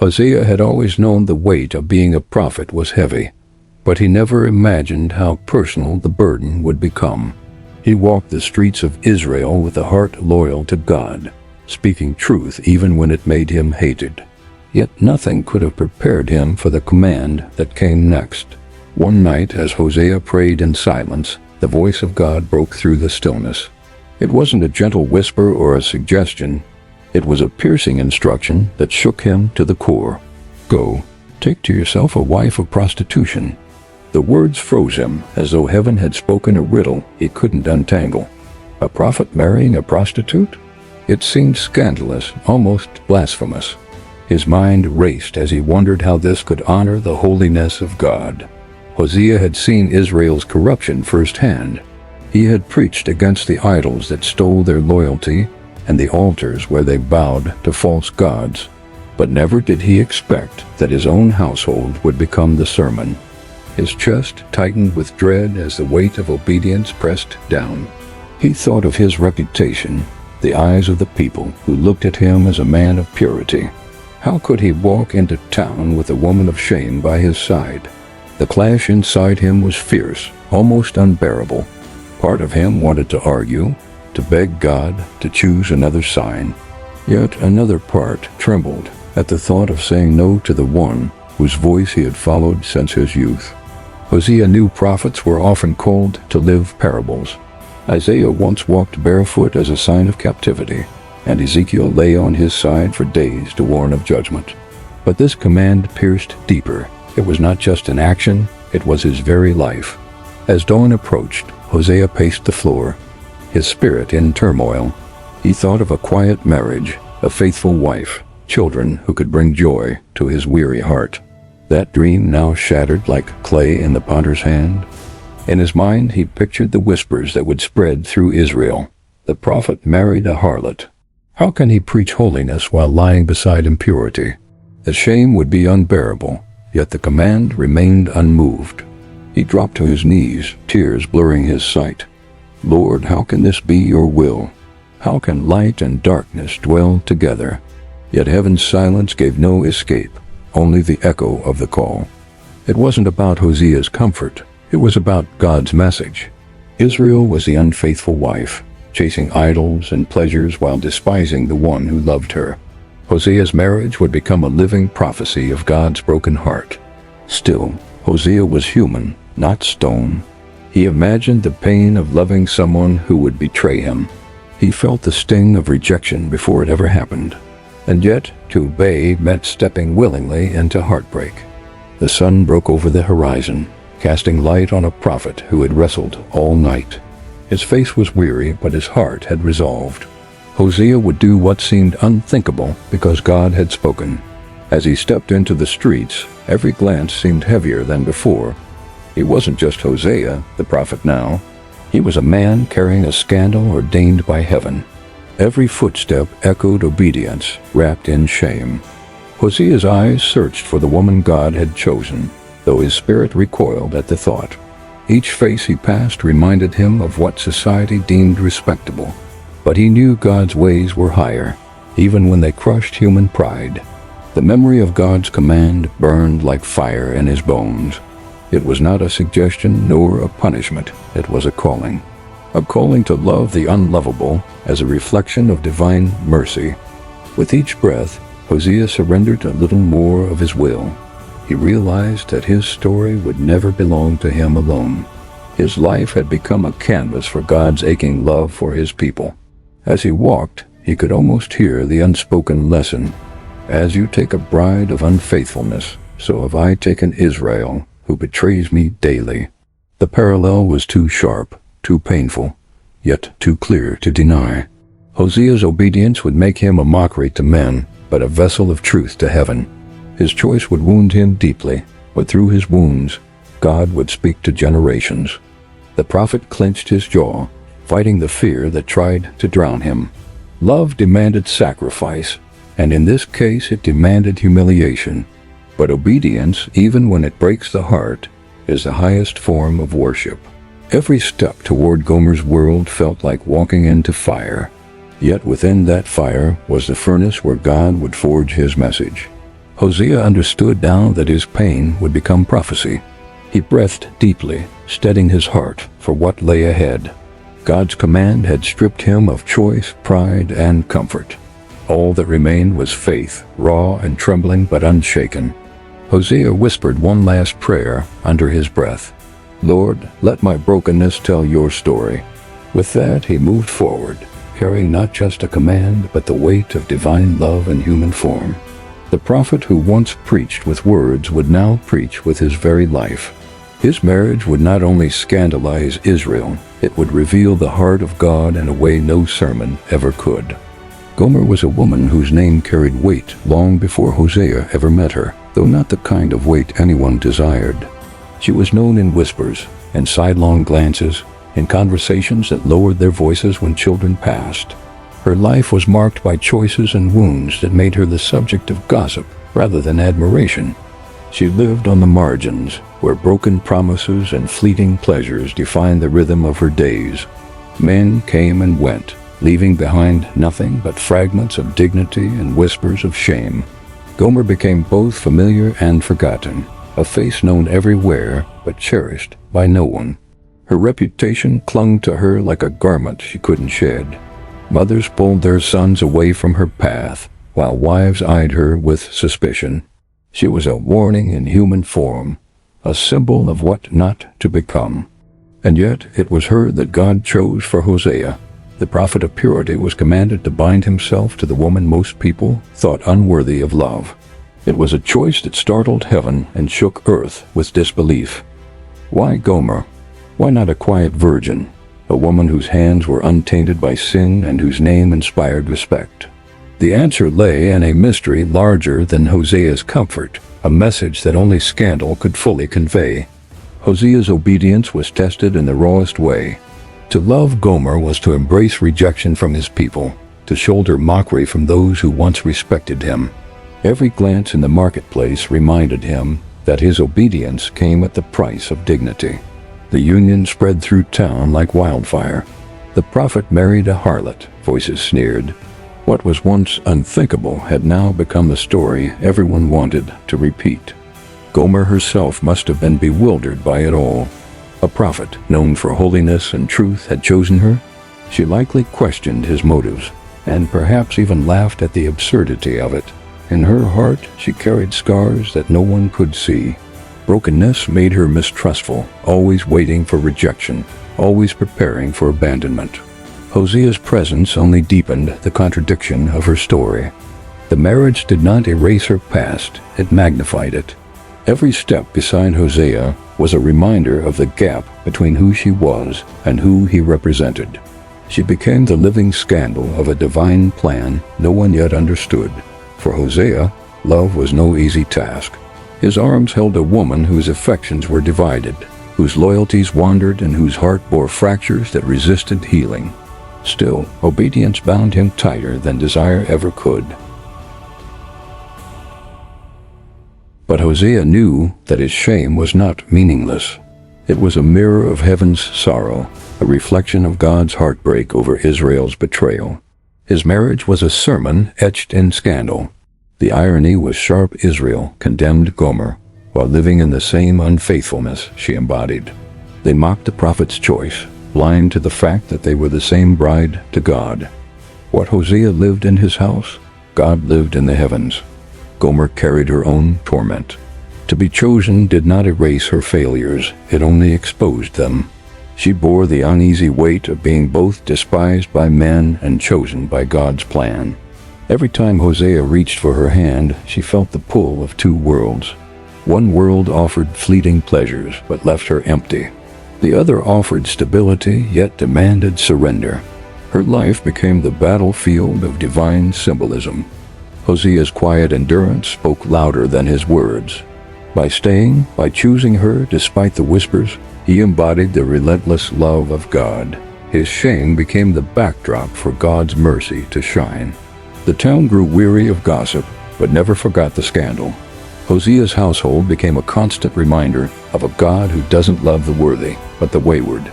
Hosea had always known the weight of being a prophet was heavy, but he never imagined how personal the burden would become. He walked the streets of Israel with a heart loyal to God, speaking truth even when it made him hated. Yet nothing could have prepared him for the command that came next. One night, as Hosea prayed in silence, the voice of God broke through the stillness. It wasn't a gentle whisper or a suggestion. It was a piercing instruction that shook him to the core. Go, take to yourself a wife of prostitution. The words froze him, as though heaven had spoken a riddle he couldn't untangle. A prophet marrying a prostitute? It seemed scandalous, almost blasphemous. His mind raced as he wondered how this could honor the holiness of God. Hosea had seen Israel's corruption firsthand. He had preached against the idols that stole their loyalty and the altars where they bowed to false gods. But never did he expect that his own household would become the sermon. His chest tightened with dread as the weight of obedience pressed down. He thought of his reputation, the eyes of the people who looked at him as a man of purity. How could he walk into town with a woman of shame by his side? The clash inside him was fierce, almost unbearable. Part of him wanted to argue, to beg God to choose another sign. Yet another part trembled at the thought of saying no to the one whose voice he had followed since his youth. Hosea knew prophets were often called to live parables. Isaiah once walked barefoot as a sign of captivity, and Ezekiel lay on his side for days to warn of judgment. But this command pierced deeper. It was not just an action, it was his very life. As dawn approached, Hosea paced the floor, his spirit in turmoil. He thought of a quiet marriage, a faithful wife, children who could bring joy to his weary heart. That dream now shattered like clay in the potter's hand. In his mind, he pictured the whispers that would spread through Israel. The prophet married a harlot. How can he preach holiness while lying beside impurity? The shame would be unbearable, yet the command remained unmoved. He dropped to his knees, tears blurring his sight. Lord, how can this be your will? How can light and darkness dwell together? Yet heaven's silence gave no escape, only the echo of the call. It wasn't about Hosea's comfort, it was about God's message. Israel was the unfaithful wife, chasing idols and pleasures while despising the one who loved her. Hosea's marriage would become a living prophecy of God's broken heart. Still, Hosea was human, not stone. He imagined the pain of loving someone who would betray him. He felt the sting of rejection before it ever happened. And yet, to obey meant stepping willingly into heartbreak. The sun broke over the horizon, casting light on a prophet who had wrestled all night. His face was weary, but his heart had resolved. Hosea would do what seemed unthinkable because God had spoken. As he stepped into the streets, every glance seemed heavier than before. He wasn't just Hosea, the prophet now. He was a man carrying a scandal ordained by heaven. Every footstep echoed obedience, wrapped in shame. Hosea's eyes searched for the woman God had chosen, though his spirit recoiled at the thought. Each face he passed reminded him of what society deemed respectable. But he knew God's ways were higher, even when they crushed human pride. The memory of God's command burned like fire in his bones. It was not a suggestion nor a punishment, it was a calling. A calling to love the unlovable as a reflection of divine mercy. With each breath, Hosea surrendered a little more of his will. He realized that his story would never belong to him alone. His life had become a canvas for God's aching love for his people. As he walked, he could almost hear the unspoken lesson. As you take a bride of unfaithfulness, so have I taken Israel, who betrays me daily. The parallel was too sharp, too painful, yet too clear to deny. Hosea's obedience would make him a mockery to men, but a vessel of truth to heaven. His choice would wound him deeply, but through his wounds, God would speak to generations. The prophet clenched his jaw, fighting the fear that tried to drown him. Love demanded sacrifice, and in this case it demanded humiliation. But obedience, even when it breaks the heart, is the highest form of worship. Every step toward Gomer's world felt like walking into fire. Yet within that fire was the furnace where God would forge his message. Hosea understood now that his pain would become prophecy. He breathed deeply, steadying his heart for what lay ahead. God's command had stripped him of choice, pride, and comfort. All that remained was faith, raw and trembling but unshaken. Hosea whispered one last prayer under his breath. "Lord, let my brokenness tell your story." With that, he moved forward, carrying not just a command but the weight of divine love in human form. The prophet who once preached with words would now preach with his very life. His marriage would not only scandalize Israel, it would reveal the heart of God in a way no sermon ever could. Gomer was a woman whose name carried weight long before Hosea ever met her, though not the kind of weight anyone desired. She was known in whispers and sidelong glances, in conversations that lowered their voices when children passed. Her life was marked by choices and wounds that made her the subject of gossip rather than admiration. She lived on the margins, where broken promises and fleeting pleasures defined the rhythm of her days. Men came and went, leaving behind nothing but fragments of dignity and whispers of shame. Gomer became both familiar and forgotten, a face known everywhere but cherished by no one. Her reputation clung to her like a garment she couldn't shed. Mothers pulled their sons away from her path, while wives eyed her with suspicion. She was a warning in human form, a symbol of what not to become. And yet it was her that God chose for Hosea. The prophet of purity was commanded to bind himself to the woman most people thought unworthy of love. It was a choice that startled heaven and shook earth with disbelief. Why Gomer? Why not a quiet virgin, a woman whose hands were untainted by sin and whose name inspired respect? The answer lay in a mystery larger than Hosea's comfort, a message that only scandal could fully convey. Hosea's obedience was tested in the rawest way. To love Gomer was to embrace rejection from his people, to shoulder mockery from those who once respected him. Every glance in the marketplace reminded him that his obedience came at the price of dignity. The union spread through town like wildfire. The prophet married a harlot, voices sneered. What was once unthinkable had now become the story everyone wanted to repeat. Gomer herself must have been bewildered by it all. A prophet known for holiness and truth had chosen her. She likely questioned his motives, and perhaps even laughed at the absurdity of it. In her heart, she carried scars that no one could see. Brokenness made her mistrustful, always waiting for rejection, always preparing for abandonment. Hosea's presence only deepened the contradiction of her story. The marriage did not erase her past, it magnified it. Every step beside Hosea was a reminder of the gap between who she was and who he represented. She became the living scandal of a divine plan no one yet understood. For Hosea, love was no easy task. His arms held a woman whose affections were divided, whose loyalties wandered, and whose heart bore fractures that resisted healing. Still, obedience bound him tighter than desire ever could. But Hosea knew that his shame was not meaningless. It was a mirror of heaven's sorrow, a reflection of God's heartbreak over Israel's betrayal. His marriage was a sermon etched in scandal. The irony was sharp. Israel condemned Gomer, while living in the same unfaithfulness she embodied. They mocked the prophet's choice, blind to the fact that they were the same bride to God. What Hosea lived in his house, God lived in the heavens. Gomer carried her own torment. To be chosen did not erase her failures, it only exposed them. She bore the uneasy weight of being both despised by men and chosen by God's plan. Every time Hosea reached for her hand, she felt the pull of two worlds. One world offered fleeting pleasures but left her empty. The other offered stability yet demanded surrender. Her life became the battlefield of divine symbolism. Hosea's quiet endurance spoke louder than his words. By staying, by choosing her despite the whispers, he embodied the relentless love of God. His shame became the backdrop for God's mercy to shine. The town grew weary of gossip, but never forgot the scandal. Hosea's household became a constant reminder of a God who doesn't love the worthy, but the wayward.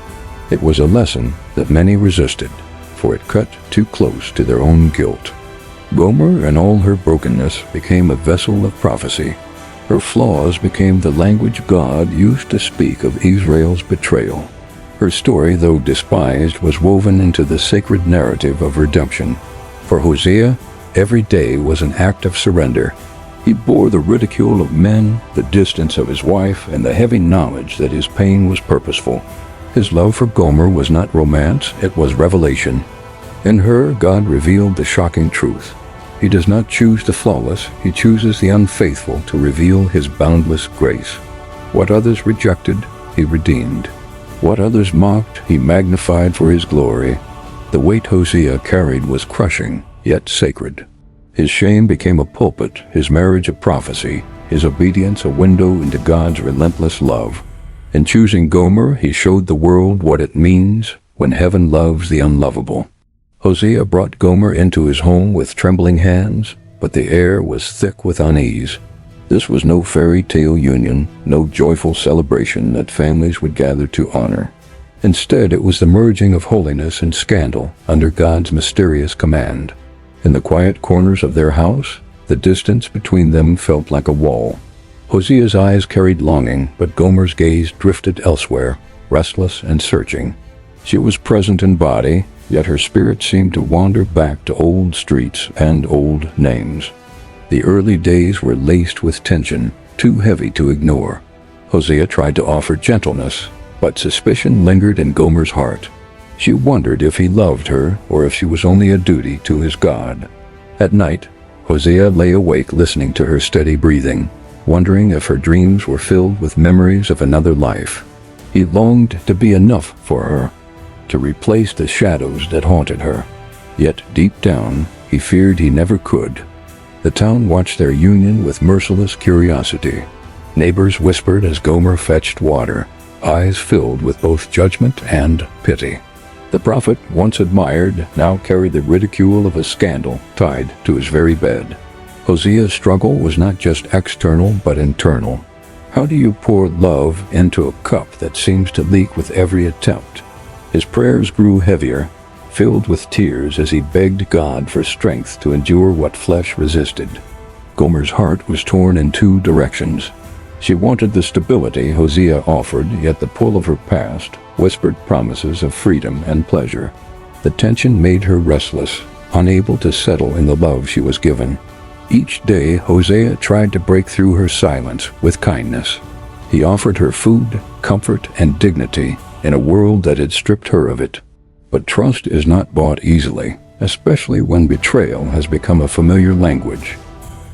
It was a lesson that many resisted, for it cut too close to their own guilt. Gomer, in all her brokenness, became a vessel of prophecy. Her flaws became the language God used to speak of Israel's betrayal. Her story, though despised, was woven into the sacred narrative of redemption. For Hosea, every day was an act of surrender. He bore the ridicule of men, the distance of his wife, and the heavy knowledge that his pain was purposeful. His love for Gomer was not romance, it was revelation. In her, God revealed the shocking truth. He does not choose the flawless, he chooses the unfaithful to reveal his boundless grace. What others rejected, he redeemed. What others mocked, he magnified for his glory. The weight Hosea carried was crushing, yet sacred. His shame became a pulpit, his marriage a prophecy, his obedience a window into God's relentless love. In choosing Gomer, he showed the world what it means when heaven loves the unlovable. Hosea brought Gomer into his home with trembling hands, but the air was thick with unease. This was no fairy tale union, no joyful celebration that families would gather to honor. Instead, it was the merging of holiness and scandal under God's mysterious command. In the quiet corners of their house, the distance between them felt like a wall. Hosea's eyes carried longing, but Gomer's gaze drifted elsewhere, restless and searching. She was present in body, yet her spirit seemed to wander back to old streets and old names. The early days were laced with tension, too heavy to ignore. Hosea tried to offer gentleness, but suspicion lingered in Gomer's heart. She wondered if he loved her or if she was only a duty to his God. At night, Hosea lay awake listening to her steady breathing, wondering if her dreams were filled with memories of another life. He longed to be enough for her, to replace the shadows that haunted her. Yet deep down, he feared he never could. The town watched their union with merciless curiosity. Neighbors whispered as Gomer fetched water, eyes filled with both judgment and pity. The prophet, once admired, now carried the ridicule of a scandal tied to his very bed. Hosea's struggle was not just external but internal. How do you pour love into a cup that seems to leak with every attempt? His prayers grew heavier, filled with tears as he begged God for strength to endure what flesh resisted. Gomer's heart was torn in two directions. She wanted the stability Hosea offered, yet the pull of her past whispered promises of freedom and pleasure. The tension made her restless, unable to settle in the love she was given. Each day, Hosea tried to break through her silence with kindness. He offered her food, comfort, and dignity in a world that had stripped her of it. But trust is not bought easily, especially when betrayal has become a familiar language.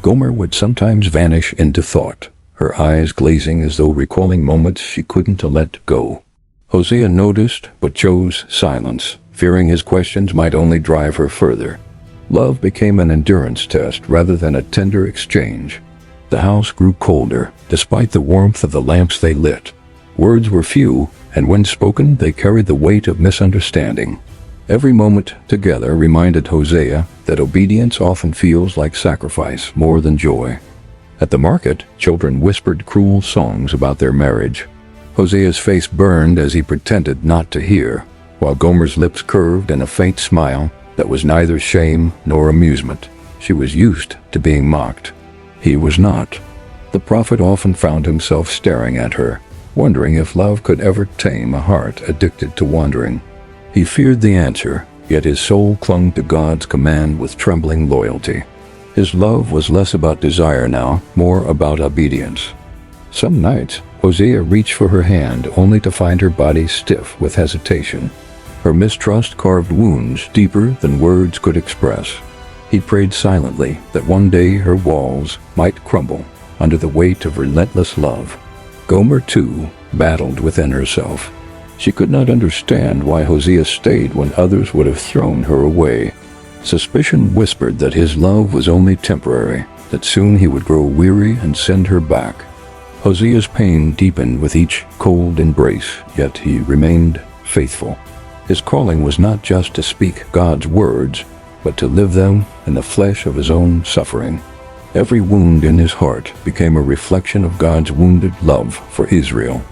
Gomer would sometimes vanish into thought, her eyes glazing as though recalling moments she couldn't let go. Hosea noticed, but chose silence, fearing his questions might only drive her further. Love became an endurance test rather than a tender exchange. The house grew colder, despite the warmth of the lamps they lit. Words were few, and when spoken, they carried the weight of misunderstanding. Every moment together reminded Hosea that obedience often feels like sacrifice more than joy. At the market, children whispered cruel songs about their marriage. Hosea's face burned as he pretended not to hear, while Gomer's lips curved in a faint smile that was neither shame nor amusement. She was used to being mocked. He was not. The prophet often found himself staring at her, wondering if love could ever tame a heart addicted to wandering. He feared the answer, yet his soul clung to God's command with trembling loyalty. His love was less about desire now, more about obedience. Some nights, Hosea reached for her hand only to find her body stiff with hesitation. Her mistrust carved wounds deeper than words could express. He prayed silently that one day her walls might crumble under the weight of relentless love. Gomer, too, battled within herself. She could not understand why Hosea stayed when others would have thrown her away. Suspicion whispered that his love was only temporary, that soon he would grow weary and send her back. Hosea's pain deepened with each cold embrace, yet he remained faithful. His calling was not just to speak God's words, but to live them in the flesh of his own suffering. Every wound in his heart became a reflection of God's wounded love for Israel.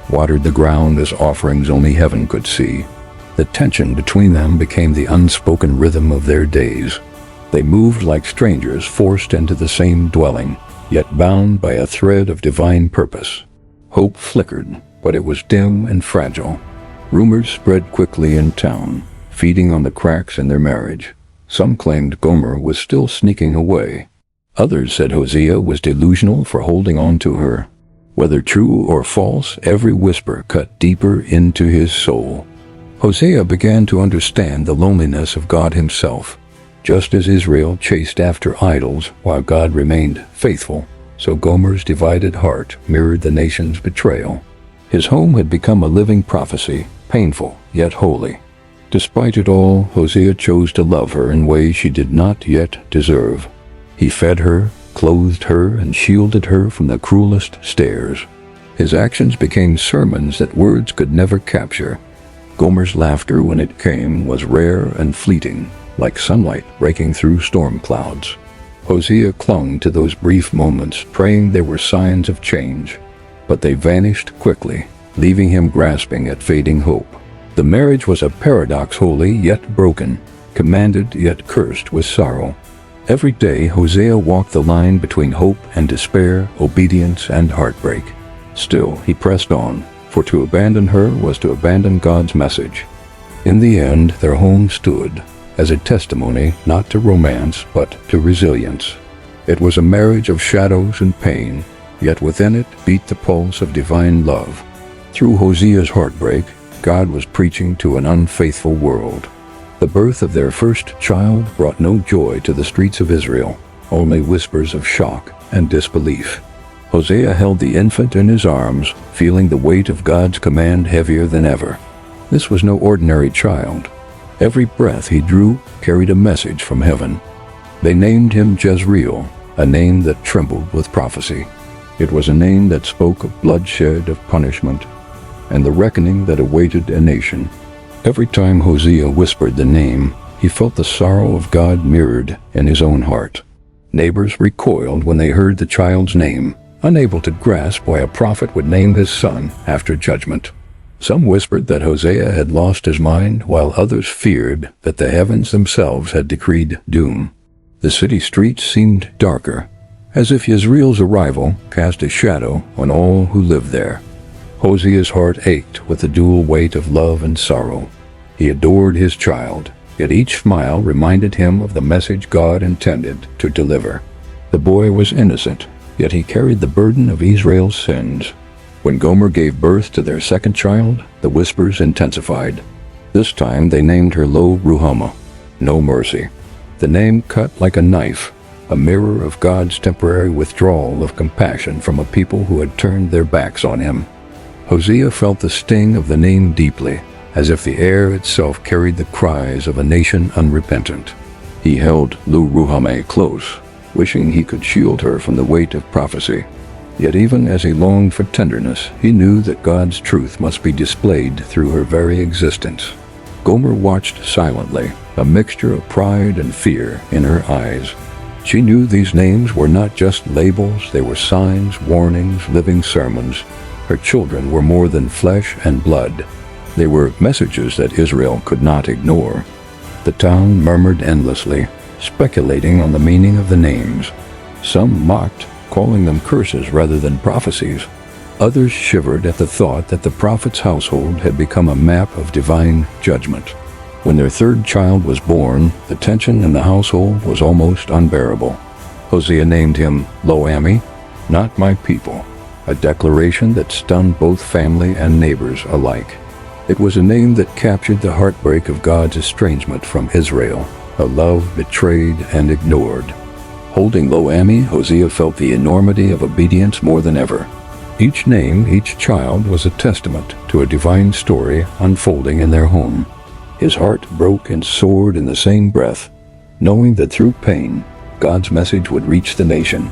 Watered the ground as offerings only heaven could see. The tension between them became the unspoken rhythm of their days. They moved like strangers forced into the same dwelling, yet bound by a thread of divine purpose. Hope flickered, but it was dim and fragile. Rumors spread quickly in town, feeding on the cracks in their marriage. Some claimed Gomer was still sneaking away. Others said Hosea was delusional for holding on to her. Whether true or false, every whisper cut deeper into his soul. Hosea began to understand the loneliness of God himself. Just as Israel chased after idols while God remained faithful, so Gomer's divided heart mirrored the nation's betrayal. His home had become a living prophecy, painful yet holy. Despite it all, Hosea chose to love her in ways she did not yet deserve. He fed her, clothed her, and shielded her from the cruelest stares. His actions became sermons that words could never capture. Gomer's laughter, when it came, was rare and fleeting, like sunlight breaking through storm clouds. Hosea clung to those brief moments, praying they were signs of change. But they vanished quickly, leaving him grasping at fading hope. The marriage was a paradox, holy yet broken, commanded yet cursed with sorrow. Every day Hosea walked the line between hope and despair, obedience and heartbreak. Still, he pressed on, for to abandon her was to abandon God's message. In the end, their home stood as a testimony not to romance but to resilience. It was a marriage of shadows and pain, yet within it beat the pulse of divine love. Through Hosea's heartbreak, God was preaching to an unfaithful world. The birth of their first child brought no joy to the streets of Israel, only whispers of shock and disbelief. Hosea held the infant in his arms, feeling the weight of God's command heavier than ever. This was no ordinary child. Every breath he drew carried a message from heaven. They named him Jezreel, a name that trembled with prophecy. It was a name that spoke of bloodshed, of punishment, and the reckoning that awaited a nation. Every time Hosea whispered the name, he felt the sorrow of God mirrored in his own heart. Neighbors recoiled when they heard the child's name, unable to grasp why a prophet would name his son after judgment. Some whispered that Hosea had lost his mind, while others feared that the heavens themselves had decreed doom. The city streets seemed darker, as if Jezreel's arrival cast a shadow on all who lived there. Hosea's heart ached with the dual weight of love and sorrow. He adored his child, yet each smile reminded him of the message God intended to deliver. The boy was innocent, yet he carried the burden of Israel's sins. When Gomer gave birth to their second child, the whispers intensified. This time they named her Lo-Ruhamah, no mercy. The name cut like a knife, a mirror of God's temporary withdrawal of compassion from a people who had turned their backs on him. Hosea felt the sting of the name deeply, as if the air itself carried the cries of a nation unrepentant. He held Lo-Ruhamah close, wishing he could shield her from the weight of prophecy. Yet even as he longed for tenderness, he knew that God's truth must be displayed through her very existence. Gomer watched silently, a mixture of pride and fear in her eyes. She knew these names were not just labels, they were signs, warnings, living sermons. Her children were more than flesh and blood. They were messages that Israel could not ignore. The town murmured endlessly, speculating on the meaning of the names. Some mocked, calling them curses rather than prophecies. Others shivered at the thought that the prophet's household had become a map of divine judgment. When their third child was born, the tension in the household was almost unbearable. Hosea named him Lo-Ammi, not my people, a declaration that stunned both family and neighbors alike. It was a name that captured the heartbreak of God's estrangement from Israel, a love betrayed and ignored. Holding Lo-Ammi, Hosea felt the enormity of obedience more than ever. Each name, each child was a testament to a divine story unfolding in their home. His heart broke and soared in the same breath, knowing that through pain, God's message would reach the nation.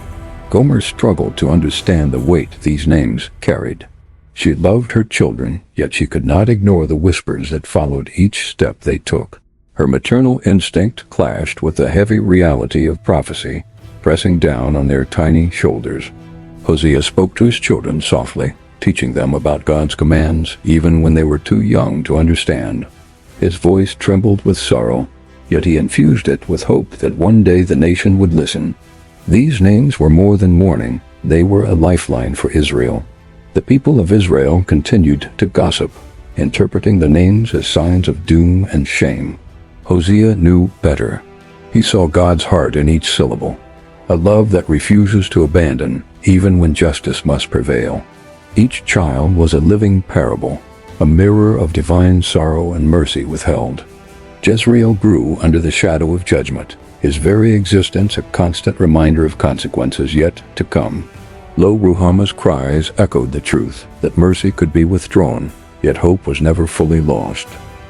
Gomer struggled to understand the weight these names carried. She loved her children, yet she could not ignore the whispers that followed each step they took. Her maternal instinct clashed with the heavy reality of prophecy, pressing down on their tiny shoulders. Hosea spoke to his children softly, teaching them about God's commands even when they were too young to understand. His voice trembled with sorrow, yet he infused it with hope that one day the nation would listen. These names were more than mourning, they were a lifeline for Israel. The people of Israel continued to gossip, interpreting the names as signs of doom and shame. Hosea knew better. He saw God's heart in each syllable, a love that refuses to abandon even when justice must prevail. Each child was a living parable, a mirror of divine sorrow and mercy withheld. Jezreel grew under the shadow of judgment, his very existence a constant reminder of consequences yet to come. Lo-Ruhamah's cries echoed the truth that mercy could be withdrawn, yet hope was never fully lost.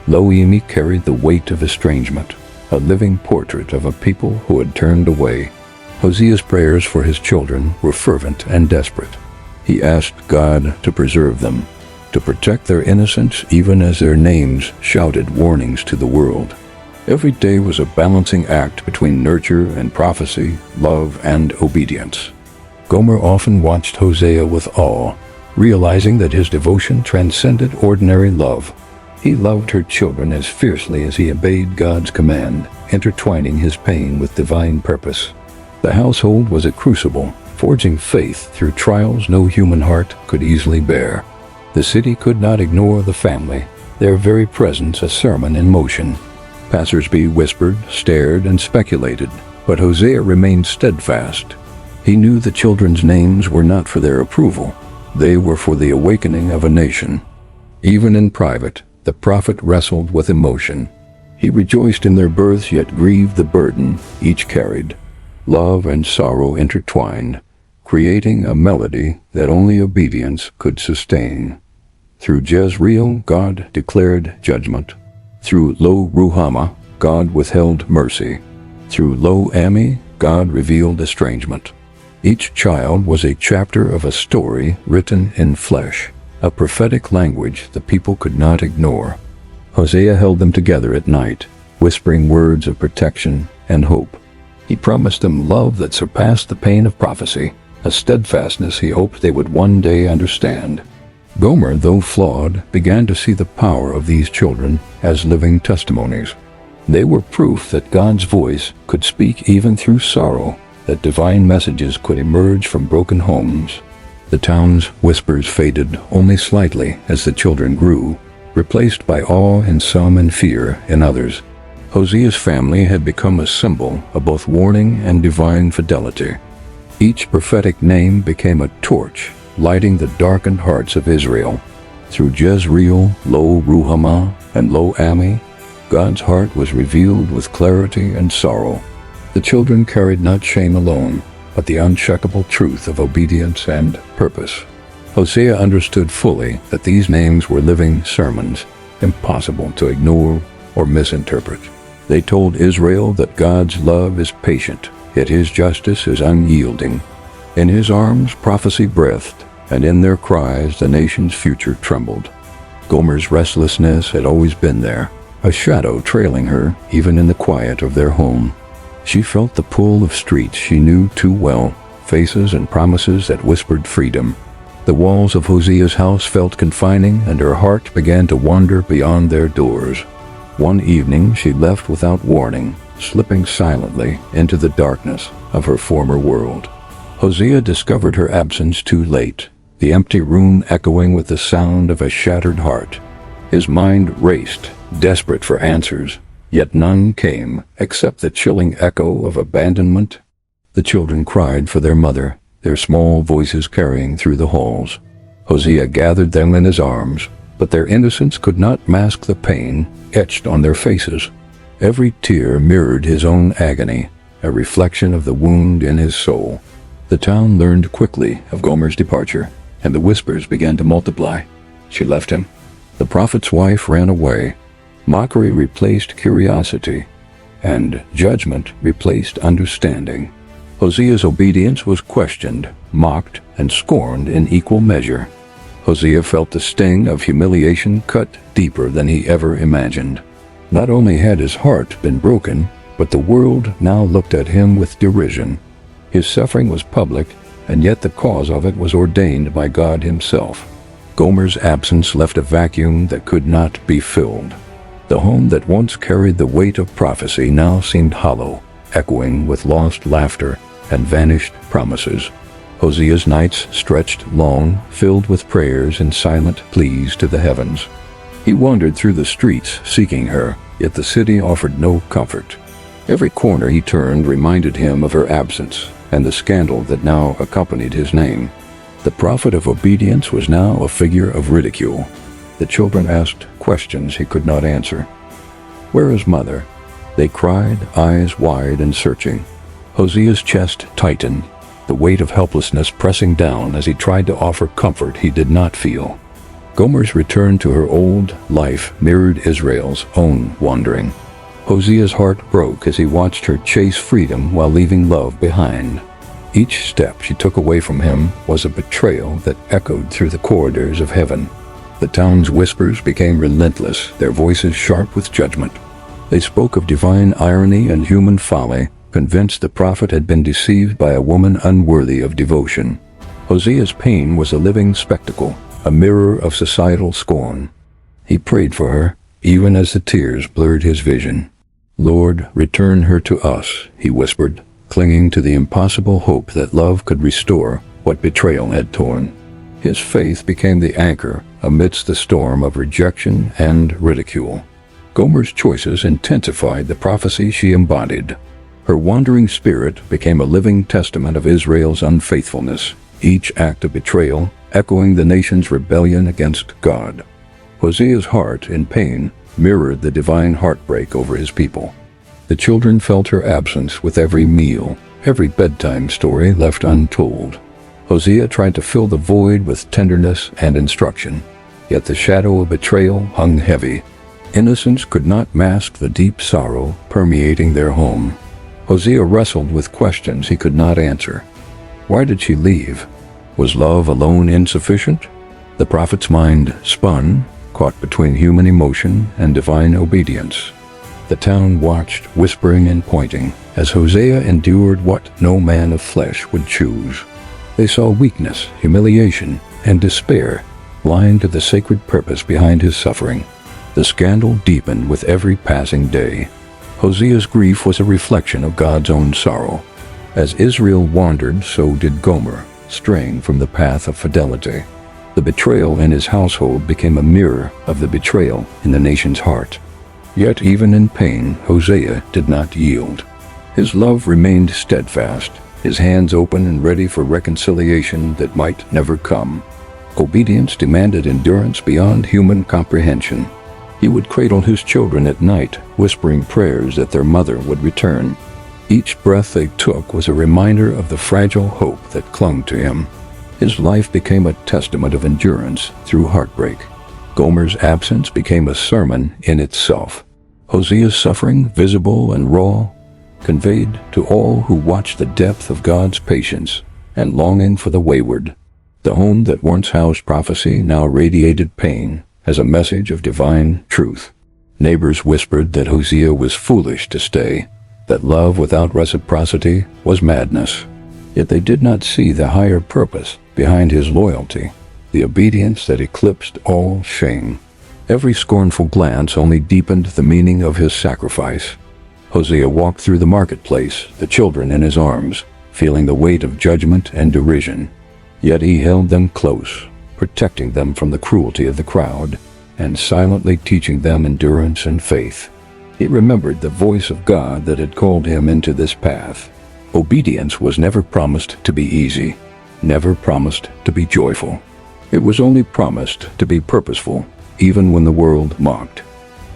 Lo-Ammi carried the weight of estrangement, a living portrait of a people who had turned away. Hosea's prayers for his children were fervent and desperate. He asked God to preserve them, to protect their innocence even as their names shouted warnings to the world. Every day was a balancing act between nurture and prophecy, love and obedience. Gomer often watched Hosea with awe, realizing that his devotion transcended ordinary love. He loved her children as fiercely as he obeyed God's command, intertwining his pain with divine purpose. The household was a crucible, forging faith through trials no human heart could easily bear. The city could not ignore the family, their very presence a sermon in motion. Passers-by whispered, stared, and speculated, but Hosea remained steadfast. He knew the children's names were not for their approval. They were for the awakening of a nation. Even in private, the prophet wrestled with emotion. He rejoiced in their births yet grieved the burden each carried. Love and sorrow intertwined, creating a melody that only obedience could sustain. Through Jezreel, God declared judgment. Through Lo-Ruhamah, God withheld mercy. Through Lo-Ammi, God revealed estrangement. Each child was a chapter of a story written in flesh, a prophetic language the people could not ignore. Hosea held them together at night, whispering words of protection and hope. He promised them love that surpassed the pain of prophecy, a steadfastness he hoped they would one day understand. Gomer, though flawed, began to see the power of these children as living testimonies. They were proof that God's voice could speak even through sorrow, that divine messages could emerge from broken homes. The town's whispers faded only slightly as the children grew, replaced by awe in some and fear in others. Hosea's family had become a symbol of both warning and divine fidelity. Each prophetic name became a torch, lighting the darkened hearts of Israel. Through Jezreel, Lo-Ruhamah, and Lo-Ammi, God's heart was revealed with clarity and sorrow. The children carried not shame alone, but the unshakable truth of obedience and purpose. Hosea understood fully that these names were living sermons, impossible to ignore or misinterpret. They told Israel that God's love is patient, yet his justice is unyielding. In his arms prophecy breathed, and in their cries the nation's future trembled. Gomer's restlessness had always been there, a shadow trailing her even in the quiet of their home. She felt the pull of streets she knew too well, faces and promises that whispered freedom. The walls of Hosea's house felt confining, and her heart began to wander beyond their doors. One evening she left without warning, slipping silently into the darkness of her former world. Hosea discovered her absence too late, the empty room echoing with the sound of a shattered heart. His mind raced, desperate for answers, yet none came except the chilling echo of abandonment. The children cried for their mother, their small voices carrying through the halls. Hosea gathered them in his arms, but their innocence could not mask the pain etched on their faces. Every tear mirrored his own agony, a reflection of the wound in his soul. The town learned quickly of Gomer's departure, and the whispers began to multiply. She left him. The prophet's wife ran away. Mockery replaced curiosity, and judgment replaced understanding. Hosea's obedience was questioned, mocked, and scorned in equal measure. Hosea felt the sting of humiliation cut deeper than he ever imagined. Not only had his heart been broken, but the world now looked at him with derision. His suffering was public, and yet the cause of it was ordained by God himself. Gomer's absence left a vacuum that could not be filled. The home that once carried the weight of prophecy now seemed hollow, echoing with lost laughter and vanished promises. Hosea's nights stretched long, filled with prayers and silent pleas to the heavens. He wandered through the streets seeking her, yet the city offered no comfort. Every corner he turned reminded him of her absence and the scandal that now accompanied his name. The prophet of obedience was now a figure of ridicule. The children asked questions he could not answer. "Where is Mother?" they cried, eyes wide and searching. Hosea's chest tightened, the weight of helplessness pressing down as he tried to offer comfort he did not feel. Gomer's return to her old life mirrored Israel's own wandering. Hosea's heart broke as he watched her chase freedom while leaving love behind. Each step she took away from him was a betrayal that echoed through the corridors of heaven. The town's whispers became relentless, their voices sharp with judgment. They spoke of divine irony and human folly, convinced the prophet had been deceived by a woman unworthy of devotion. Hosea's pain was a living spectacle, a mirror of societal scorn. He prayed for her, even as the tears blurred his vision. "Lord, return her to us," he whispered, clinging to the impossible hope that love could restore what betrayal had torn. His faith became the anchor amidst the storm of rejection and ridicule. Gomer's choices intensified the prophecy she embodied. Her wandering spirit became a living testament of Israel's unfaithfulness, each act of betrayal echoing the nation's rebellion against God. Hosea's heart, in pain, mirrored the divine heartbreak over his people. The children felt her absence with every meal, every bedtime story left untold. Hosea tried to fill the void with tenderness and instruction, yet the shadow of betrayal hung heavy. Innocence could not mask the deep sorrow permeating their home. Hosea wrestled with questions he could not answer. Why did she leave? Was love alone insufficient? The prophet's mind spun, caught between human emotion and divine obedience. The town watched, whispering and pointing, as Hosea endured what no man of flesh would choose. They saw weakness, humiliation, and despair, blind to the sacred purpose behind his suffering. The scandal deepened with every passing day. Hosea's grief was a reflection of God's own sorrow. As Israel wandered, so did Gomer, straying from the path of fidelity. The betrayal in his household became a mirror of the betrayal in the nation's heart. Yet even in pain, Hosea did not yield. His love remained steadfast, his hands open and ready for reconciliation that might never come. Obedience demanded endurance beyond human comprehension. He would cradle his children at night, whispering prayers that their mother would return. Each breath they took was a reminder of the fragile hope that clung to him. His life became a testament of endurance through heartbreak. Gomer's absence became a sermon in itself. Hosea's suffering, visible and raw, conveyed to all who watched the depth of God's patience and longing for the wayward. The home that once housed prophecy now radiated pain as a message of divine truth. Neighbors whispered that Hosea was foolish to stay, that love without reciprocity was madness. Yet they did not see the higher purpose behind his loyalty, the obedience that eclipsed all shame. Every scornful glance only deepened the meaning of his sacrifice. Hosea walked through the marketplace, the children in his arms, feeling the weight of judgment and derision. Yet he held them close, protecting them from the cruelty of the crowd, and silently teaching them endurance and faith. He remembered the voice of God that had called him into this path. Obedience was never promised to be easy, never promised to be joyful. It was only promised to be purposeful, even when the world mocked.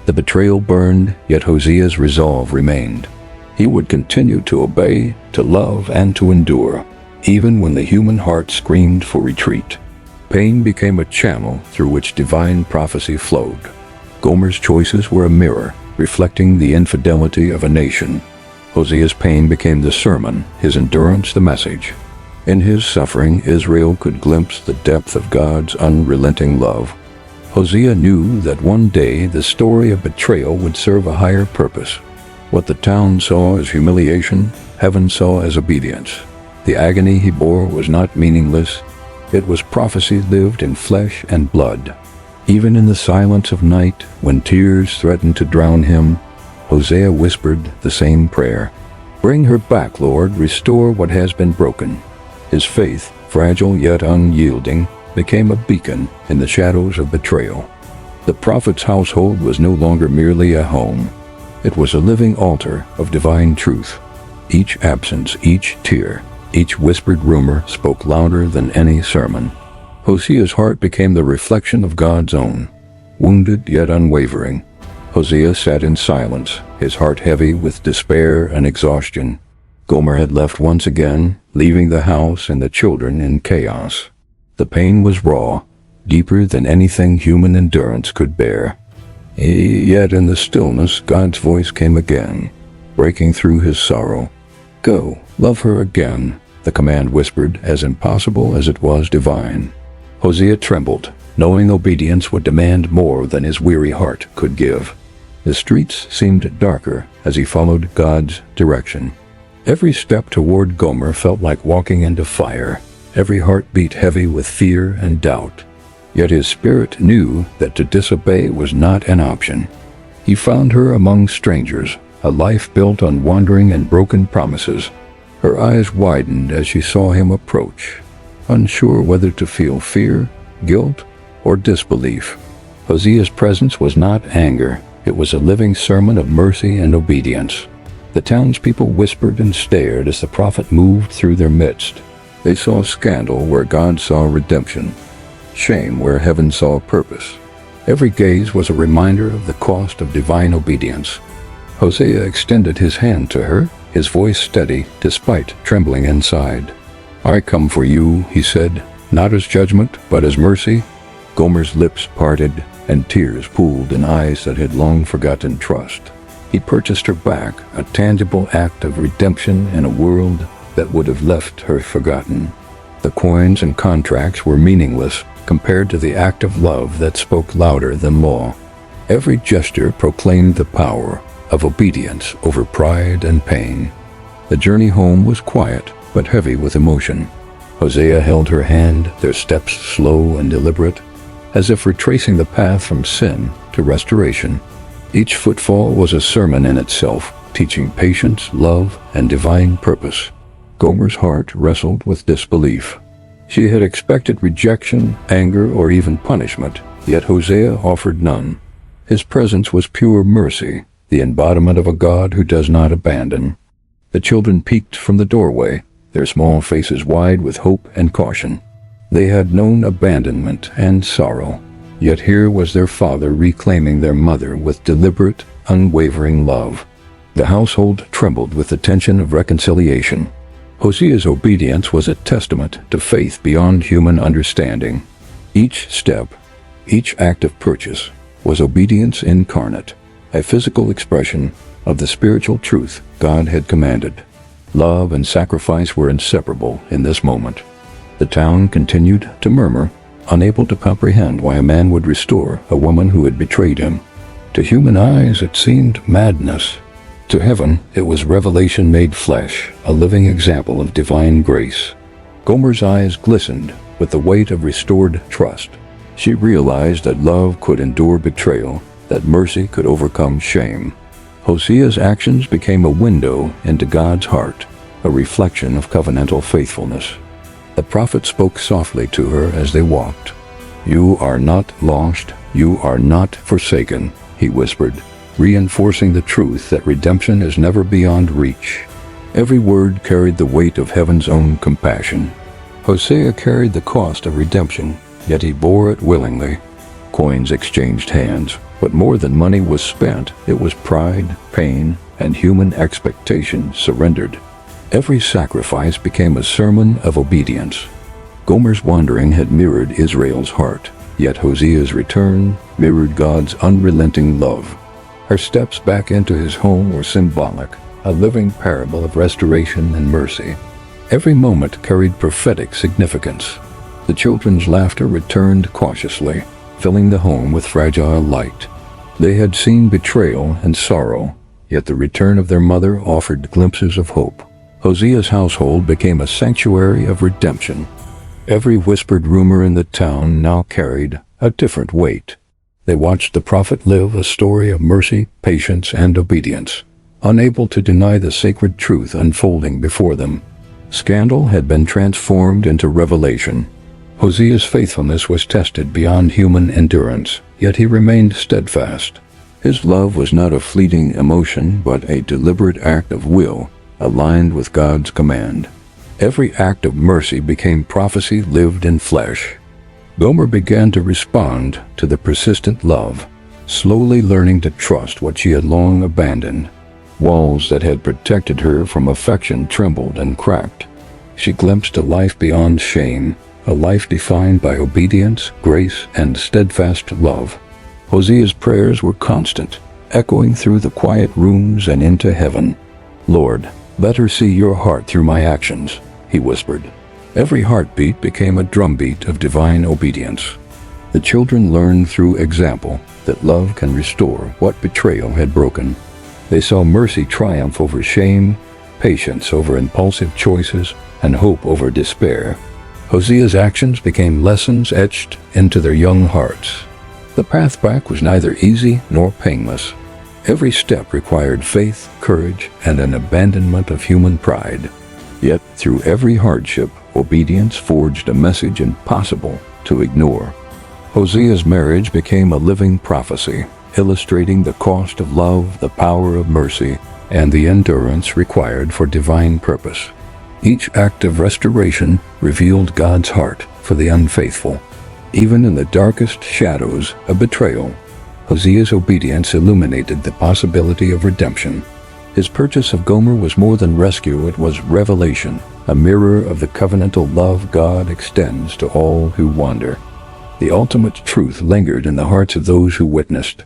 The betrayal burned, yet Hosea's resolve remained. He would continue to obey, to love, and to endure, even when the human heart screamed for retreat. Pain became a channel through which divine prophecy flowed. Gomer's choices were a mirror, reflecting the infidelity of a nation. Hosea's pain became the sermon, his endurance the message. In his suffering, Israel could glimpse the depth of God's unrelenting love. Hosea knew that one day the story of betrayal would serve a higher purpose. What the town saw as humiliation, heaven saw as obedience. The agony he bore was not meaningless. It was prophecy lived in flesh and blood. Even in the silence of night, when tears threatened to drown him, Hosea whispered the same prayer. "Bring her back, Lord, restore what has been broken." His faith, fragile yet unyielding, became a beacon in the shadows of betrayal. The prophet's household was no longer merely a home. It was a living altar of divine truth. Each absence, each tear, each whispered rumor spoke louder than any sermon. Hosea's heart became the reflection of God's own. Wounded yet unwavering, Hosea sat in silence, his heart heavy with despair and exhaustion. Gomer had left once again, leaving the house and the children in chaos. The pain was raw, deeper than anything human endurance could bear. Yet in the stillness, God's voice came again, breaking through his sorrow. "Go, love her again," the command whispered, as impossible as it was divine. Hosea trembled, knowing obedience would demand more than his weary heart could give. The streets seemed darker as he followed God's direction. Every step toward Gomer felt like walking into fire, every heartbeat heavy with fear and doubt. Yet his spirit knew that to disobey was not an option. He found her among strangers, a life built on wandering and broken promises. Her eyes widened as she saw him approach, unsure whether to feel fear, guilt, or disbelief. Hosea's presence was not anger. It was a living sermon of mercy and obedience. The townspeople whispered and stared as the prophet moved through their midst. They saw scandal where God saw redemption, shame where heaven saw purpose. Every gaze was a reminder of the cost of divine obedience. Hosea extended his hand to her, his voice steady despite trembling inside. "I come for you," he said, "not as judgment, but as mercy." Gomer's lips parted, and tears pooled in eyes that had long forgotten trust. He purchased her back, a tangible act of redemption in a world that would have left her forgotten. The coins and contracts were meaningless compared to the act of love that spoke louder than law. Every gesture proclaimed the power of obedience over pride and pain. The journey home was quiet, but heavy with emotion. Hosea held her hand, their steps slow and deliberate, as if retracing the path from sin to restoration. Each footfall was a sermon in itself, teaching patience, love, and divine purpose. Gomer's heart wrestled with disbelief. She had expected rejection, anger, or even punishment, yet Hosea offered none. His presence was pure mercy, the embodiment of a God who does not abandon. The children peeked from the doorway, their small faces wide with hope and caution. They had known abandonment and sorrow, yet here was their father reclaiming their mother with deliberate, unwavering love. The household trembled with the tension of reconciliation. Hosea's obedience was a testament to faith beyond human understanding. Each step, each act of purchase, was obedience incarnate, a physical expression of the spiritual truth God had commanded. Love and sacrifice were inseparable in this moment. The town continued to murmur, unable to comprehend why a man would restore a woman who had betrayed him. To human eyes it seemed madness. To heaven it was revelation made flesh, a living example of divine grace. Gomer's eyes glistened with the weight of restored trust. She realized that love could endure betrayal, that mercy could overcome shame. Hosea's actions became a window into God's heart, a reflection of covenantal faithfulness. The prophet spoke softly to her as they walked. "You are not lost, you are not forsaken," he whispered, reinforcing the truth that redemption is never beyond reach. Every word carried the weight of heaven's own compassion. Hosea carried the cost of redemption, yet he bore it willingly. Coins exchanged hands, but more than money was spent, it was pride, pain, and human expectation surrendered. Every sacrifice became a sermon of obedience. Gomer's wandering had mirrored Israel's heart, yet Hosea's return mirrored God's unrelenting love. Her steps back into his home were symbolic, a living parable of restoration and mercy. Every moment carried prophetic significance. The children's laughter returned cautiously, filling the home with fragile light. They had seen betrayal and sorrow, yet the return of their mother offered glimpses of hope. Hosea's household became a sanctuary of redemption. Every whispered rumor in the town now carried a different weight. They watched the prophet live a story of mercy, patience, and obedience, unable to deny the sacred truth unfolding before them. Scandal had been transformed into revelation. Hosea's faithfulness was tested beyond human endurance, yet he remained steadfast. His love was not a fleeting emotion, but a deliberate act of will, aligned with God's command. Every act of mercy became prophecy lived in flesh. Gomer began to respond to the persistent love, slowly learning to trust what she had long abandoned. Walls that had protected her from affection trembled and cracked. She glimpsed a life beyond shame, a life defined by obedience, grace, and steadfast love. Hosea's prayers were constant, echoing through the quiet rooms and into heaven. "Lord, let her see your heart through my actions," he whispered. Every heartbeat became a drumbeat of divine obedience. The children learned through example that love can restore what betrayal had broken. They saw mercy triumph over shame, patience over impulsive choices, and hope over despair. Hosea's actions became lessons etched into their young hearts. The path back was neither easy nor painless. Every step required faith, courage, and an abandonment of human pride. Yet, through every hardship, obedience forged a message impossible to ignore. Hosea's marriage became a living prophecy, illustrating the cost of love, the power of mercy, and the endurance required for divine purpose. Each act of restoration revealed God's heart for the unfaithful. Even in the darkest shadows of betrayal, Hosea's obedience illuminated the possibility of redemption. His purchase of Gomer was more than rescue, it was revelation, a mirror of the covenantal love God extends to all who wander. The ultimate truth lingered in the hearts of those who witnessed.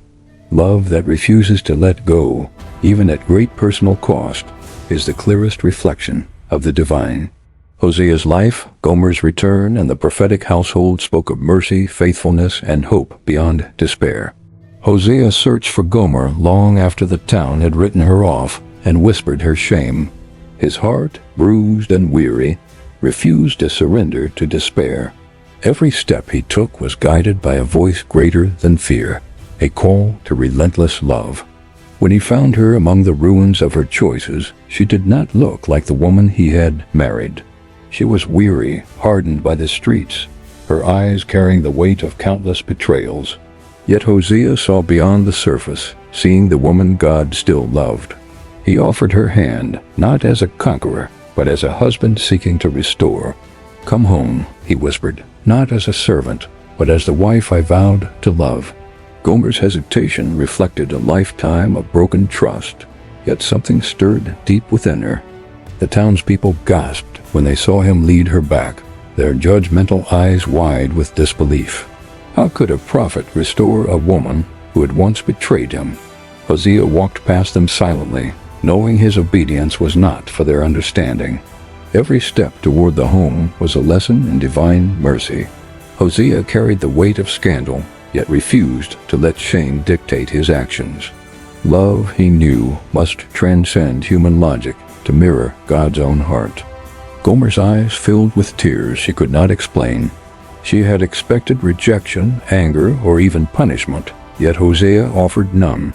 Love that refuses to let go, even at great personal cost, is the clearest reflection of the divine. Hosea's life, Gomer's return, and the prophetic household spoke of mercy, faithfulness, and hope beyond despair. Hosea searched for Gomer long after the town had written her off and whispered her shame. His heart, bruised and weary, refused to surrender to despair. Every step he took was guided by a voice greater than fear, a call to relentless love. When he found her among the ruins of her choices, she did not look like the woman he had married. She was weary, hardened by the streets, her eyes carrying the weight of countless betrayals. Yet Hosea saw beyond the surface, seeing the woman God still loved. He offered her hand, not as a conqueror, but as a husband seeking to restore. "Come home," he whispered, "not as a servant, but as the wife I vowed to love." Gomer's hesitation reflected a lifetime of broken trust, yet something stirred deep within her. The townspeople gasped when they saw him lead her back, their judgmental eyes wide with disbelief. How could a prophet restore a woman who had once betrayed him? Hosea walked past them silently, knowing his obedience was not for their understanding. Every step toward the home was a lesson in divine mercy. Hosea carried the weight of scandal, yet refused to let shame dictate his actions. Love, he knew, must transcend human logic to mirror God's own heart. Gomer's eyes filled with tears she could not explain. She had expected rejection, anger, or even punishment, yet Hosea offered none.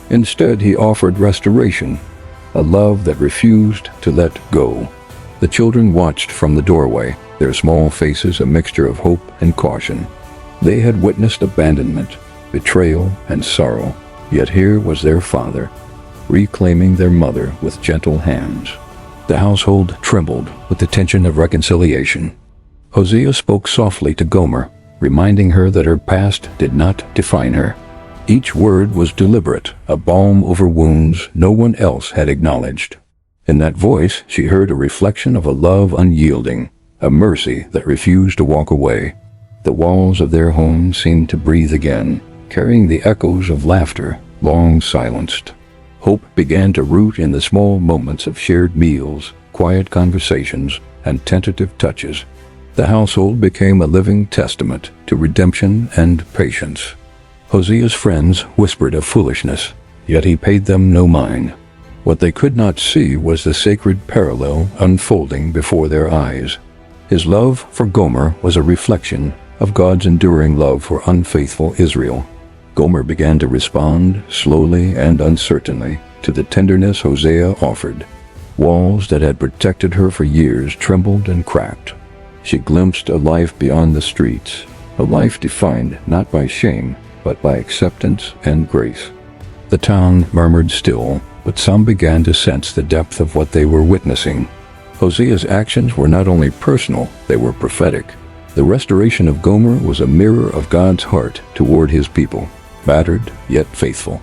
Instead, he offered restoration, a love that refused to let go. The children watched from the doorway, their small faces a mixture of hope and caution. They had witnessed abandonment, betrayal, and sorrow, yet here was their father, reclaiming their mother with gentle hands. The household trembled with the tension of reconciliation. Hosea spoke softly to Gomer, reminding her that her past did not define her. Each word was deliberate, a balm over wounds no one else had acknowledged. In that voice, she heard a reflection of a love unyielding, a mercy that refused to walk away. The walls of their home seemed to breathe again, carrying the echoes of laughter long silenced. Hope began to root in the small moments of shared meals, quiet conversations, and tentative touches. The household became a living testament to redemption and patience. Hosea's friends whispered of foolishness, yet he paid them no mind. What they could not see was the sacred parallel unfolding before their eyes. His love for Gomer was a reflection of God's enduring love for unfaithful Israel. Gomer began to respond, slowly and uncertainly, to the tenderness Hosea offered. Walls that had protected her for years trembled and cracked. She glimpsed a life beyond the streets, a life defined not by shame, but by acceptance and grace. The town murmured still, but some began to sense the depth of what they were witnessing. Hosea's actions were not only personal, they were prophetic. The restoration of Gomer was a mirror of God's heart toward his people, battered yet faithful.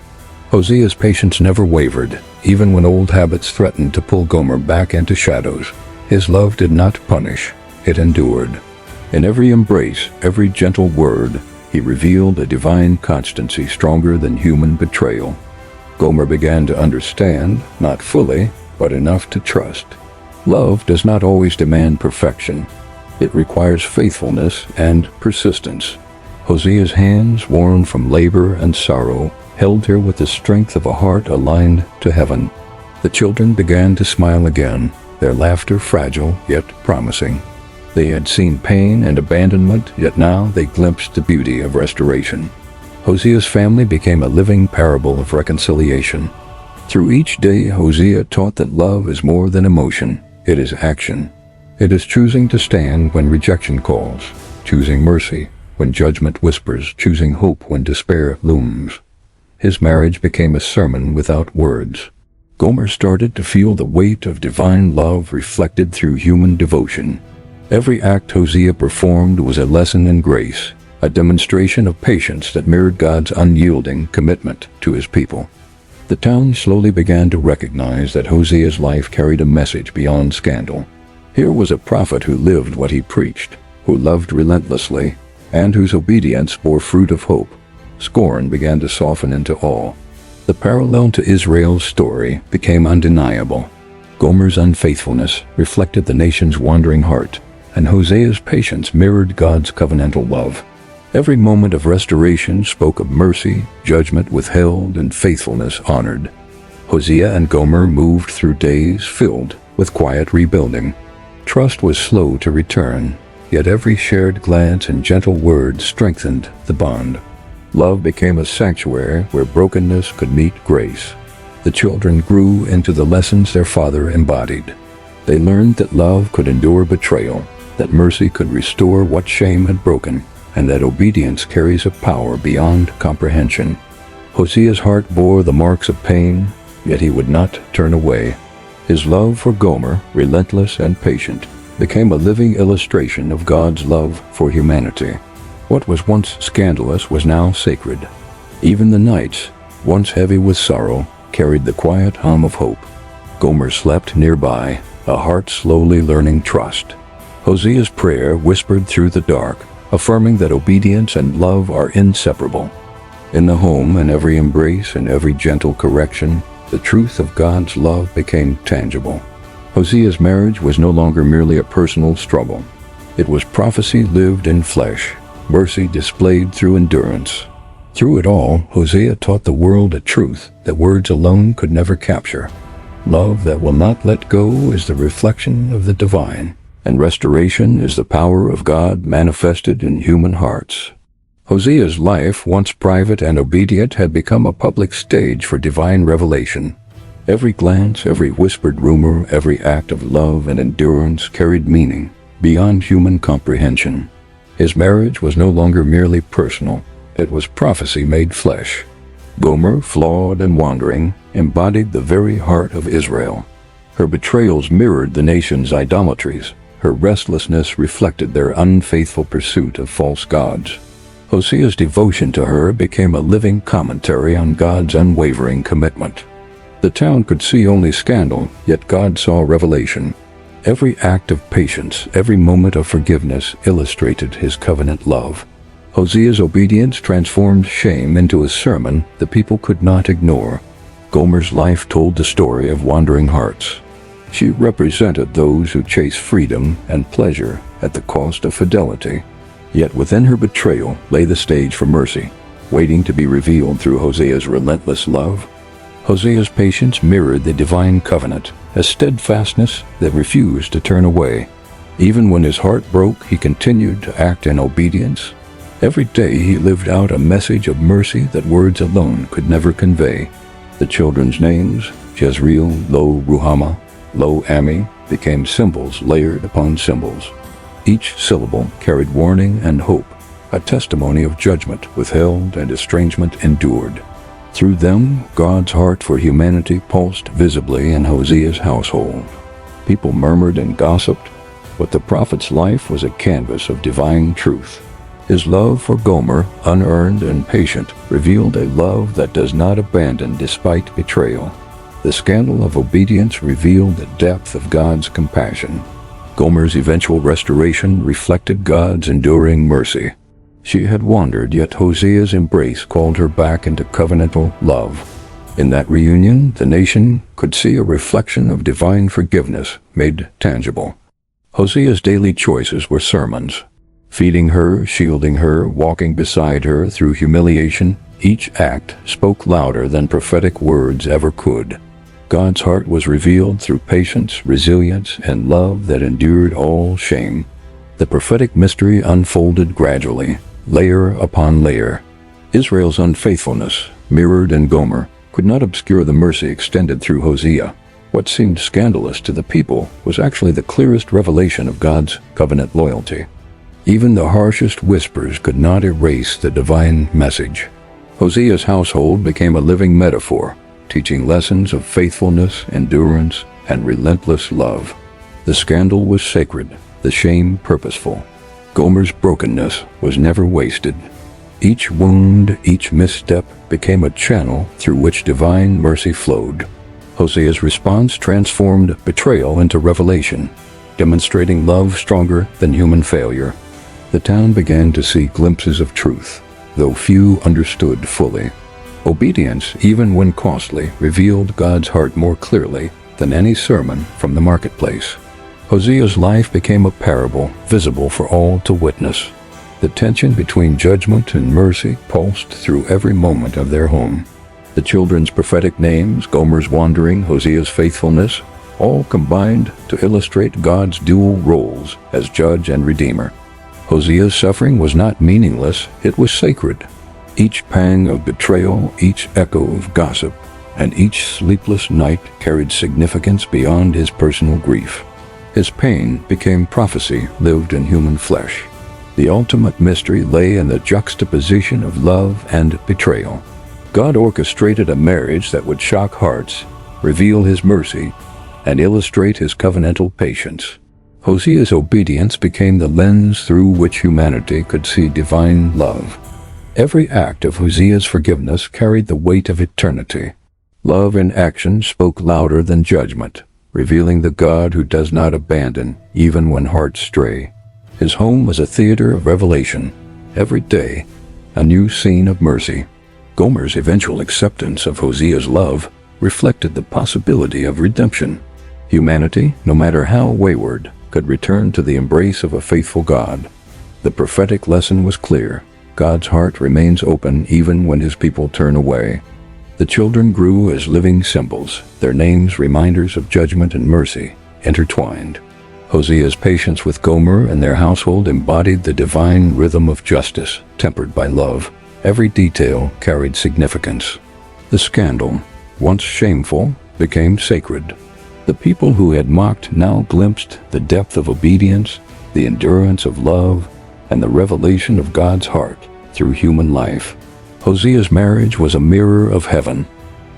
Hosea's patience never wavered, even when old habits threatened to pull Gomer back into shadows. His love did not punish, it endured. In every embrace, every gentle word, he revealed a divine constancy stronger than human betrayal. Gomer began to understand, not fully, but enough to trust. Love does not always demand perfection. It requires faithfulness and persistence. Hosea's hands, worn from labor and sorrow, held her with the strength of a heart aligned to heaven. The children began to smile again, their laughter fragile yet promising. They had seen pain and abandonment, yet now they glimpsed the beauty of restoration. Hosea's family became a living parable of reconciliation. Through each day, Hosea taught that love is more than emotion, it is action. It is choosing to stand when rejection calls, choosing mercy when judgment whispers, choosing hope when despair looms. His marriage became a sermon without words. Gomer started to feel the weight of divine love reflected through human devotion. Every act Hosea performed was a lesson in grace, a demonstration of patience that mirrored God's unyielding commitment to his people. The town slowly began to recognize that Hosea's life carried a message beyond scandal. Here was a prophet who lived what he preached, who loved relentlessly, and whose obedience bore fruit of hope. Scorn began to soften into awe. The parallel to Israel's story became undeniable. Gomer's unfaithfulness reflected the nation's wandering heart, and Hosea's patience mirrored God's covenantal love. Every moment of restoration spoke of mercy, judgment withheld, and faithfulness honored. Hosea and Gomer moved through days filled with quiet rebuilding. Trust was slow to return, yet every shared glance and gentle word strengthened the bond. Love became a sanctuary where brokenness could meet grace. The children grew into the lessons their father embodied. They learned that love could endure betrayal, that mercy could restore what shame had broken, and that obedience carries a power beyond comprehension. Hosea's heart bore the marks of pain, yet he would not turn away. His love for Gomer, relentless and patient, became a living illustration of God's love for humanity. What was once scandalous was now sacred. Even the nights, once heavy with sorrow, carried the quiet hum of hope. Gomer slept nearby, a heart slowly learning trust. Hosea's prayer whispered through the dark, affirming that obedience and love are inseparable. In the home, in every embrace, in every gentle correction, the truth of God's love became tangible. Hosea's marriage was no longer merely a personal struggle. It was prophecy lived in flesh, mercy displayed through endurance. Through it all, Hosea taught the world a truth that words alone could never capture. Love that will not let go is the reflection of the divine, and restoration is the power of God manifested in human hearts. Hosea's life, once private and obedient, had become a public stage for divine revelation. Every glance, every whispered rumor, every act of love and endurance carried meaning beyond human comprehension. His marriage was no longer merely personal, it was prophecy made flesh. Gomer, flawed and wandering, embodied the very heart of Israel. Her betrayals mirrored the nation's idolatries. Her restlessness reflected their unfaithful pursuit of false gods. Hosea's devotion to her became a living commentary on God's unwavering commitment. The town could see only scandal, yet God saw revelation. Every act of patience, every moment of forgiveness illustrated his covenant love. Hosea's obedience transformed shame into a sermon the people could not ignore. Gomer's life told the story of wandering hearts. She represented those who chase freedom and pleasure at the cost of fidelity. Yet within her betrayal lay the stage for mercy, waiting to be revealed through Hosea's relentless love. Hosea's patience mirrored the divine covenant, a steadfastness that refused to turn away. Even when his heart broke, he continued to act in obedience. Every day he lived out a message of mercy that words alone could never convey. The children's names, Jezreel, Lo-Ruhamah, Lo-Ammi, became symbols layered upon symbols. Each syllable carried warning and hope, a testimony of judgment withheld and estrangement endured. Through them, God's heart for humanity pulsed visibly in Hosea's household. People murmured and gossiped, but the prophet's life was a canvas of divine truth. His love for Gomer, unearned and patient, revealed a love that does not abandon despite betrayal. The scandal of obedience revealed the depth of God's compassion. Gomer's eventual restoration reflected God's enduring mercy. She had wandered, yet Hosea's embrace called her back into covenantal love. In that reunion, the nation could see a reflection of divine forgiveness made tangible. Hosea's daily choices were sermons. Feeding her, shielding her, walking beside her through humiliation, each act spoke louder than prophetic words ever could. God's heart was revealed through patience, resilience, and love that endured all shame. The prophetic mystery unfolded gradually, layer upon layer. Israel's unfaithfulness, mirrored in Gomer, could not obscure the mercy extended through Hosea. What seemed scandalous to the people was actually the clearest revelation of God's covenant loyalty. Even the harshest whispers could not erase the divine message. Hosea's household became a living metaphor, teaching lessons of faithfulness, endurance, and relentless love. The scandal was sacred, the shame purposeful. Gomer's brokenness was never wasted. Each wound, each misstep became a channel through which divine mercy flowed. Hosea's response transformed betrayal into revelation, demonstrating love stronger than human failure. The town began to see glimpses of truth, though few understood fully. Obedience, even when costly, revealed God's heart more clearly than any sermon from the marketplace. Hosea's life became a parable, visible for all to witness. The tension between judgment and mercy pulsed through every moment of their home. The children's prophetic names, Gomer's wandering, Hosea's faithfulness, all combined to illustrate God's dual roles as judge and redeemer. Hosea's suffering was not meaningless, it was sacred. Each pang of betrayal, each echo of gossip, and each sleepless night carried significance beyond his personal grief. His pain became prophecy lived in human flesh. The ultimate mystery lay in the juxtaposition of love and betrayal. God orchestrated a marriage that would shock hearts, reveal his mercy, and illustrate his covenantal patience. Hosea's obedience became the lens through which humanity could see divine love. Every act of Hosea's forgiveness carried the weight of eternity. Love in action spoke louder than judgment, revealing the God who does not abandon even when hearts stray. His home was a theater of revelation. Every day, a new scene of mercy. Gomer's eventual acceptance of Hosea's love reflected the possibility of redemption. Humanity, no matter how wayward, could return to the embrace of a faithful God. The prophetic lesson was clear. God's heart remains open even when his people turn away. The children grew as living symbols, their names reminders of judgment and mercy, intertwined. Hosea's patience with Gomer and their household embodied the divine rhythm of justice, tempered by love. Every detail carried significance. The scandal, once shameful, became sacred. The people who had mocked now glimpsed the depth of obedience, the endurance of love, and the revelation of God's heart through human life. Hosea's marriage was a mirror of heaven.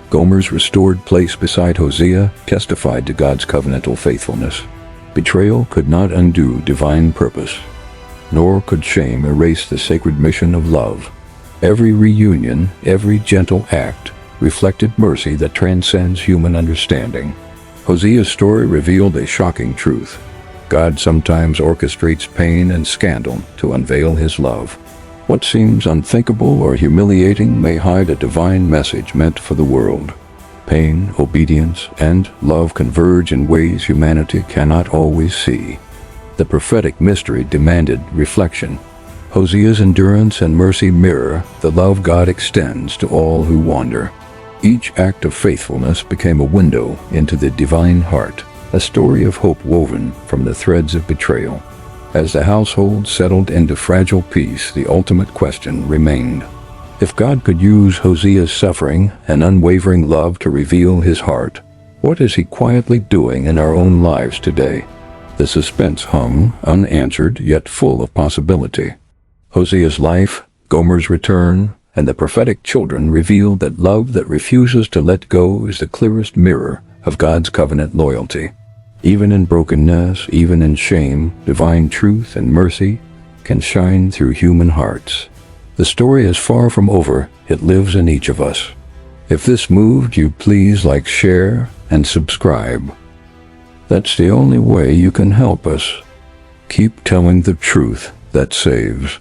Gomer's restored place beside Hosea testified to God's covenantal faithfulness. Betrayal could not undo divine purpose, nor could shame erase the sacred mission of love. Every reunion, every gentle act, reflected mercy that transcends human understanding. Hosea's story revealed a shocking truth. God sometimes orchestrates pain and scandal to unveil his love. What seems unthinkable or humiliating may hide a divine message meant for the world. Pain, obedience, and love converge in ways humanity cannot always see. The prophetic mystery demanded reflection. Hosea's endurance and mercy mirror the love God extends to all who wander. Each act of faithfulness became a window into the divine heart, a story of hope woven from the threads of betrayal. As the household settled into fragile peace, the ultimate question remained. If God could use Hosea's suffering and unwavering love to reveal his heart, what is he quietly doing in our own lives today? The suspense hung, unanswered, yet full of possibility. Hosea's life, Gomer's return, and the prophetic children revealed that love that refuses to let go is the clearest mirror of God's covenant loyalty. Even in brokenness, even in shame, divine truth and mercy can shine through human hearts. The story is far from over. It lives in each of us. If this moved you, please like, share, and subscribe. That's the only way you can help us keep telling the truth that saves.